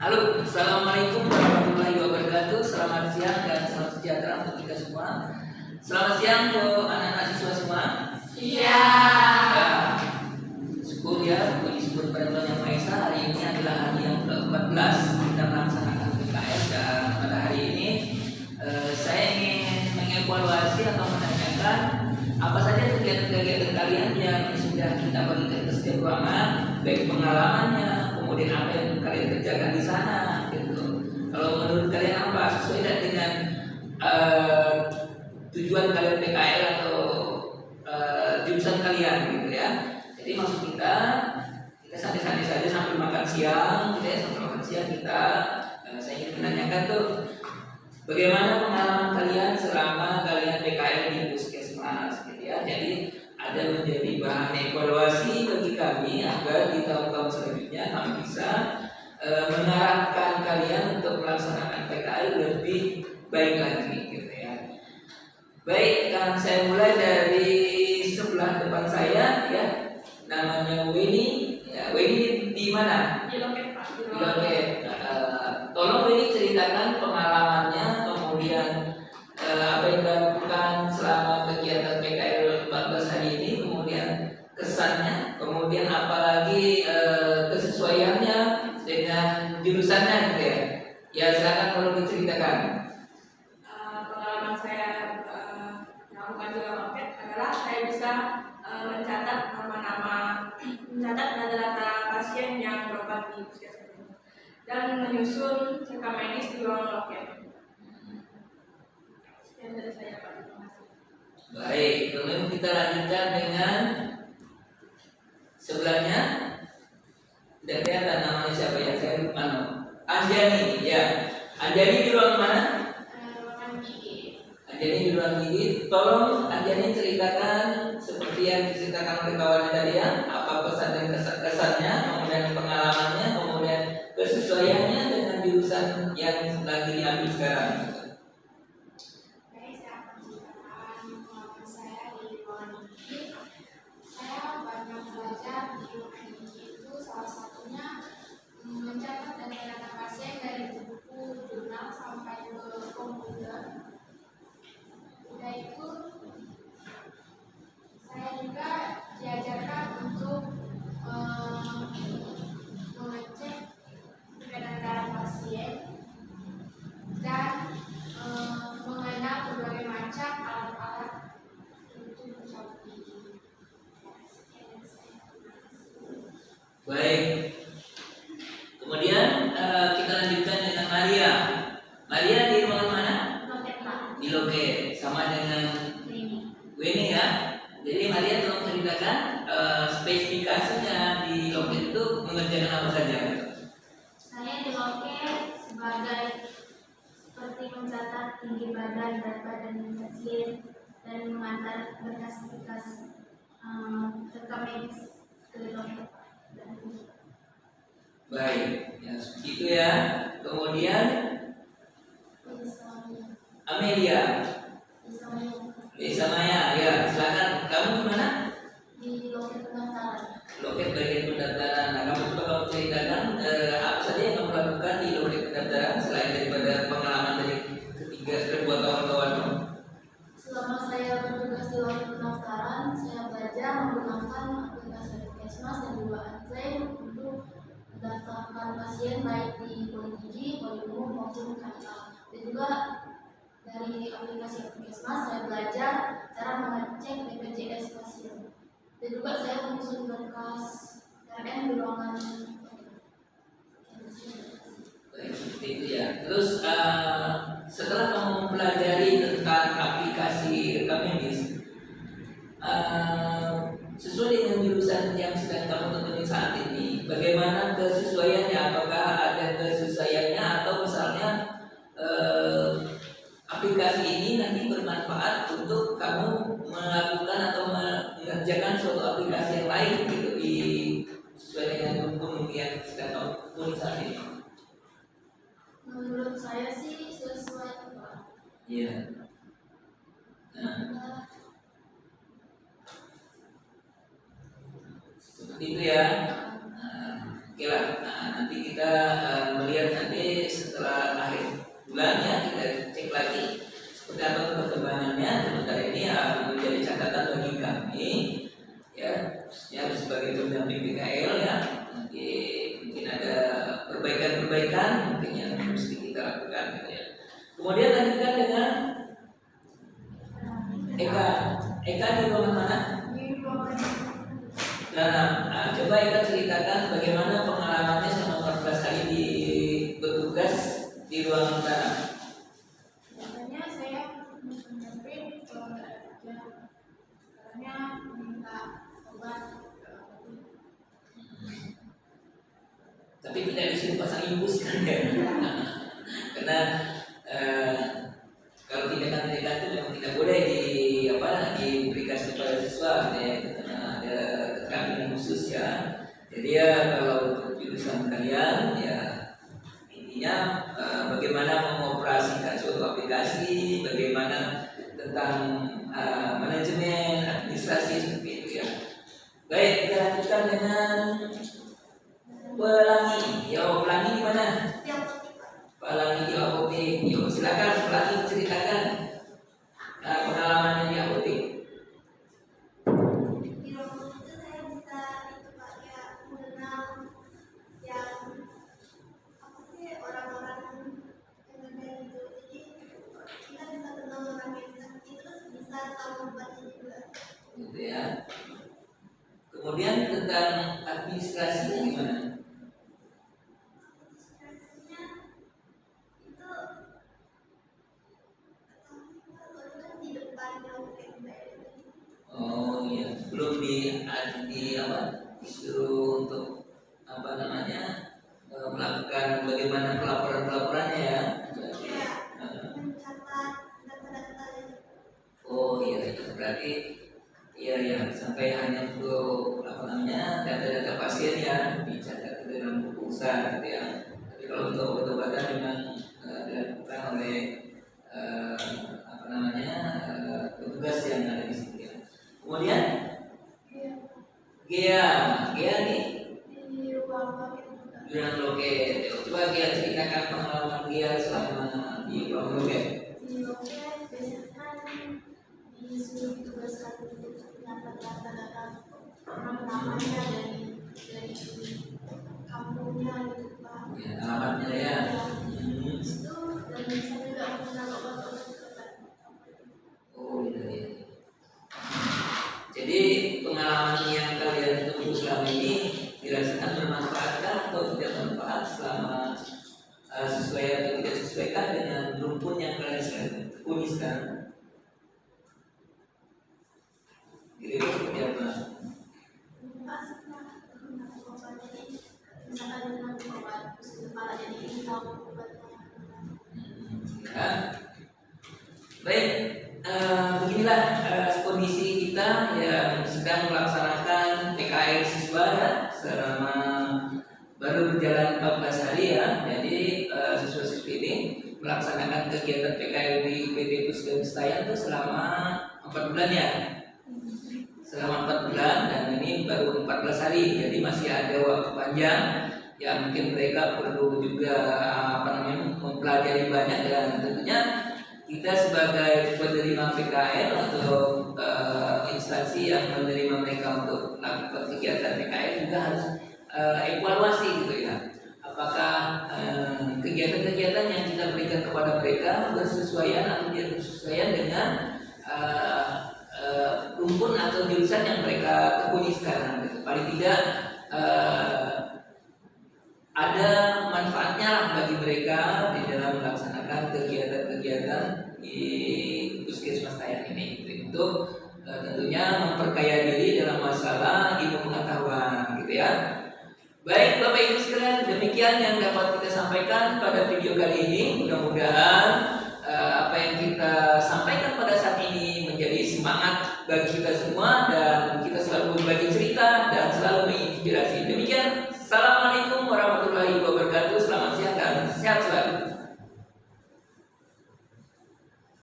Halo, assalamualaikum warahmatullahi wabarakatuh. Selamat siang dan salam sejahtera untuk kita semua. Selamat siang untuk anak-anak siswa semua. Siang. Ya, syukur ya, puji syukur pada Tuhan Yang Maha Esa. Hari ini adalah hari yang ke-14 kita melaksanakan PKL, dan pada hari ini saya ingin mengevaluasi atau menanyakan apa saja kegiatan-kegiatan kalian yang sudah kita bagikan ke setiap ruangan, baik pengalamannya, kemudian apa yang kalian kerjakan di sana, gitu. Kalau menurut kalian apa sesuai dengan tujuan kalian PKL atau jurusan kalian, gitu ya. Jadi maksud kita santai-santai saja sambil makan siang, gitu ya. Sambil makan siang kita, saya ingin menanyakan tuh, bagaimana pengalaman kalian selama kalian PKL di Puskesmas, gitu ya. Jadi ada menjadi bahan evaluasi bagi kami agar di tahun-tahun selanjutnya kami bisa mengarahkan kalian untuk melaksanakan PKL lebih baik lagi, gitu ya. Baik, saya mulai dari sebelah depan saya, ya. Namanya Weni. Ya, Weni di mana? Di loket, Pak. Di loket. Tolong Weni ceritakan pengalamannya, kemudian apa yang dilakukan selama kegiatan PKL 14 hari ini, kemudian kesannya, kemudian apalagi kesesuaiannya dengan jurusannya, gitu ya. Ya, silakan kalau diceritakan. Pengalaman saya melakukan di loket adalah saya bisa mencatat data-data pasien yang berobat di puskesmas ini dan menyusun rekam medis di ruang loket. Sekian dari saya, Pak. Terima kasih. Baik, kemudian kita lanjutkan dengan sebelahnya. Tidak kelihatan namanya siapa ya? Saya lupa. Anjani, ya. Anjani di ruang mana? Ruangan gigi. Anjani di ruang gigi. Tolong Anjani ceritakan seperti yang diceritakan oleh kawannya tadi ya. Apa pesan dan kesannya, kemudian pengalamannya, kemudian kesesuaiannya dengan jurusan yang lagi diambil sekarang. Saya akan menceritakan pengalaman saya di ruangan gigi. Saya banyak belajar di ruangan gigi itu, salah satunya mencatat data-data pasien dari buku, jurnal sampai ke komputer. Udah itu, saya juga diajarkan untuk mengecek peredaran darah pasien dan mengenal berbagai macam alat-alat untuk mencabut gigi. Baik. Kemudian kita lanjutkan dengan Maria. Maria di ruangan mana? Loket, Pak. Di loket, sama dengan Ini. Weni ya. Jadi Maria tolong ceritakan spesifikasinya di loket itu mengerjakan apa saja? Saya di loket sebagai seperti mencatat tinggi badan, berat badan pasien, dan mengantar berkas-berkas rekam medis ke loket. Baik, ya seperti itu ya. Kemudian Amelia, Desa Maya, ya silakan. Kamu di mana? Di loket pendaftaran. Loket bagian pendaftaran. Nah, kamu coba kamu ceritakan apa saja yang kamu lakukan di loket pendaftaran selain daripada pengalaman dari kedua kawan-kawanmu. Selama saya bertugas di loket pendaftaran, saya belajar menggunakan aplikasi Puskesmas dan juga Anklaim untuk mendaftarkan pasien baik di poli gigi, poli umum maupun KK. Dan juga dari aplikasi Puskesmas saya belajar cara mengecek BPJS pasien. Dan juga saya menyusun berkas RM di ruangan. Baik, seperti itu ya. Terus setelah kamu mempelajari tentang aplikasi rekam medis, sesuai dengan jurusan yang sedang kamu tekuni saat ini, bagaimana kesesuaiannya? Apakah ada kesesuaiannya atau misalnya aplikasi ini nanti bermanfaat untuk kamu melakukan atau mengerjakan suatu aplikasi yang lain, gitu, sesuai dengan hukum yang sedang kamu tekuni saat ini? Menurut saya sih sesuai, Pak. Iya. Nah, seperti itu ya. Oke lah. Nah, nanti kita melihat nanti setelah akhir bulan ya, kita cek lagi seperti apa perkembangannya. Sementara ini menjadi catatan bagi kami ya, khususnya sebagai pendamping PKL ya. Nanti mungkin ada perbaikan-perbaikan mungkin yang mesti kita lakukan gitu ya. Kemudian lanjutkan dengan Eka. Eka di ruangan mana? Nah, coba Eka ceritakan bagaimana pengalamannya selama 14 hari bertugas di ruang utara. Biasanya saya mendamping kalau nggak ada kerja, caranya minta obat. Tapi tidak disuruh pasang infus kan ya? Karena kalau tindakan-tindakan itu memang tidak boleh diberikan kepada siswa gitu ya, karena ada keterangan khusus ya. Jadi ya kalau untuk jurusan kalian ya intinya bagaimana mengoperasikan suatu aplikasi, bagaimana tentang manajemen administrasi seperti itu ya. Baik, kita lanjutkan dengan Pelangi. Yo, Pelangi di mana? Pelangi di apotek. Yo, silakan Pelangi ceritakan pengalamannya di apotek. Di waktu itu saya bisa itu Pak ya mengenal yang apa sih orang-orang yang ada itu. Jadi kita bisa kenal orang yang sakit terus bisa tahu obatnya juga. Gitu ya. Kemudian tentang administrasinya gimana? Oh iya, belum disuruh untuk melakukan bagaimana pelaporannya ya. Oh iya, berarti iya sampai hanya untuk data-data pasien ya dicatat ke dalam buku besar gitu ya. Tapi kalau untuk obat-obatan memang dilakukan oleh petugas yang ada di situ ya. Kemudian Gea nih Di ruang loket juga. Ruang loket. Coba Gea ceritakan pengalaman Gea selama di ruang loket. Di loket biasanya kan disuruh ditugaskan untuk mendapat data-data orang-orangnya dari kampungnya gitu Pak. Ya, alamatnya ya. Itu dan bisa juga mengenal obat-obat juga. Oh iya. Jadi pengalaman yang kalian tempuh selama ini dirasakan bermanfaat atau tidak bermanfaat selama sesuai atau tidak sesuaikan dengan rumpun yang kalian tekuni sekarang? Jadi seperti apa? Misalkan dengan obat pusing kepala jadi ini tahu obatnya. Ya. Baik, beginilah kondisi kita yang sedang melaksanakan PKL siswa ya, selama baru berjalan 14 hari ya. Jadi siswa-siswi ini melaksanakan kegiatan PKL di PT Puskesmas Tayan itu selama 4 bulan ya. Selama 4 bulan dan ini baru 14 hari, jadi masih ada waktu panjang ya. Mungkin mereka perlu juga mempelajari banyak dan tentunya kita sebagai penerima PKL atau instansi yang menerima mereka untuk melakukan kegiatan PKL juga harus evaluasi gitu ya. Apakah kegiatan-kegiatan yang kita berikan kepada mereka bersesuaian atau tidak bersesuaian dengan rumpun atau jurusan yang mereka tekuni sekarang gitu. Paling tidak ada manfaatnya lah bagi mereka di dalam melaksanakan kegiatan-kegiatan di Puskesmas Tayan ini gitu. Untuk tentunya memperkaya diri dalam masalah ilmu pengetahuan gitu ya. Baik Bapak Ibu sekalian, demikian yang dapat kita sampaikan pada video kali ini. Mudah-mudahan apa yang kita sampaikan pada saat ini menjadi semangat bagi kita semua dan kita selalu berbagi cerita dan selalu menginspirasi. Demikian